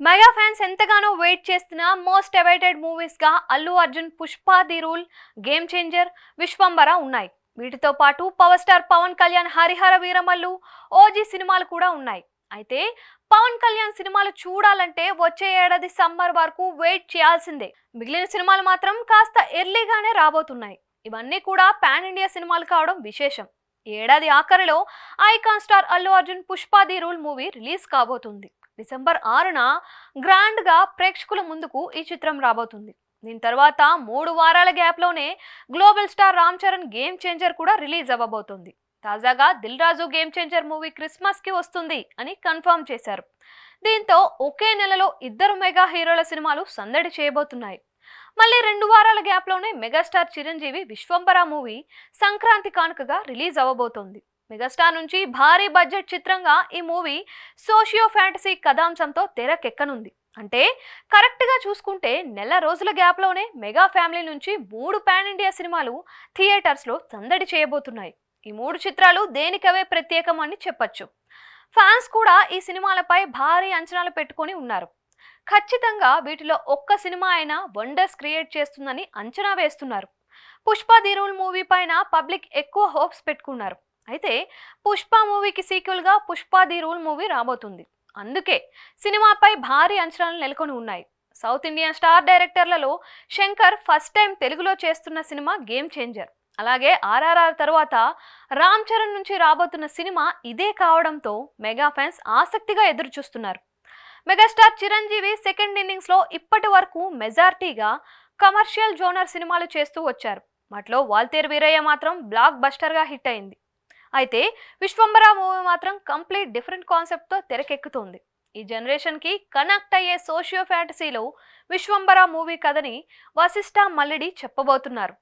Mega fans ఎంతగానో wait చేస్తున్న most awaited movies గా Allu Arjun Pushpa the rule, game changer, Vishwambhara ఉన్నాయి. వీటితో పాటు power star Pawan Kalyan Harihara Veeramallu, OG సినిమాలు కూడా ఉన్నాయి. అయితే పవన్ కళ్యాణ్ సినిమాలు చూడాలంటే వచ్చే ఏడాది సమ్మర్ వరకు వెయిట్ చేయాల్సిందే. మిగిలిన సినిమాలు మాత్రం కాస్త ఎర్లీగానే రాబోతున్నాయి. ఇవన్నీ కూడా పాన్ ఇండియా సినిమాలు కావడం విశేషం. ఈ ఏడాది ఆఖరిలో icon star Allu Arjun Pushpa the rule movie release కాబోతుంది. డిసెంబర్ 6న గ్రాండ్ గా ప్రేక్షకుల ముందుకు ఈ చిత్రం రాబోతుంది. దీని తర్వాత 3 వారాల గ్యాప్ లోనే global star Ram Charan game changer కూడా రిలీజ్ అవ్వబోతుంది. తాజాగా Dil Raju game changer movie Christmas కి వస్తుంది అని కన్ఫర్మ్ చేశారు. దీంతో ఒకే నెలలో ఇద్దరు మెగా హీరోల సినిమాలు సందడి చేయబోతున్నాయి. మళ్ళీ 2 వారాల గ్యాప్ లోనే మెగాస్టార్ చిరంజీవి విశ్వంబర మూవీ సంక్రాంతి కానుకగా రిలీజ్ అవ్వబోతోంది. మెగాస్టార్ నుంచి భారీ బడ్జెట్ చిత్రంగా ఈ మూవీ సోషియో ఫ్యాంటసీ కథాంశంతో తెరకెక్కనుంది. అంటే కరెక్ట్ గా చూసుకుంటే నెల రోజుల గ్యాప్ లోనే మెగా ఫ్యామిలీ నుంచి 3 పాన్ ఇండియా సినిమాలు థియేటర్స్ లో సందడి చేయబోతున్నాయి. ఈ 3 చిత్రాలు దేనికవే ప్రత్యేకం అని చెప్పొచ్చు. ఫ్యాన్స్ కూడా ఈ సినిమాలపై భారీ అంచనాలు పెట్టుకొని ఉన్నారు. ఖచ్చితంగా వీటిలో ఒక్క సినిమా అయినా వండర్స్ క్రియేట్ చేస్తుందని అంచనా వేస్తున్నారు. పుష్ప ది రూల్ మూవీ పైన పబ్లిక్ ఎక్కువ హోప్స్ పెట్టుకున్నారు. అయితే పుష్ప మూవీకి సీక్వెల్ గా పుష్ప ది రూల్ మూవీ రాబోతుంది. అందుకే సినిమాపై భారీ అంచనాలు నెలకొని ఉన్నాయి. సౌత్ ఇండియన్ స్టార్ డైరెక్టర్లలో శంకర్ ఫస్ట్ టైం తెలుగులో చేస్తున్న సినిమా గేమ్ చేంజర్. అలాగే ఆర్ఆర్ఆర్ తర్వాత రామ్ చరణ్ నుంచి రాబోతున్న సినిమా ఇదే కావడంతో మెగా ఫ్యాన్స్ ఆసక్తిగా ఎదురు చూస్తున్నారు. మెగాస్టార్ చిరంజీవి సెకండ్ ఇన్నింగ్స్ లో ఇప్పటి వరకు మెజారిటీగా కమర్షియల్ జోనర్ సినిమాలు చేస్తూ వచ్చారు. వాటిలో వాల్తేరు వీరయ్య మాత్రం బ్లాక్ బస్టర్ గా హిట్ అయింది. అయితే విశ్వంబర మూవీ మాత్రం కంప్లీట్ డిఫరెంట్ కాన్సెప్ట్ తో తెరకెక్కుతోంది. ఈ జనరేషన్ కి కనెక్ట్ అయ్యే సోషియో ఫ్యాంటసీలో విశ్వంబర మూవీ కథని వశిష్ఠ మల్లిడి చెప్పబోతున్నారు.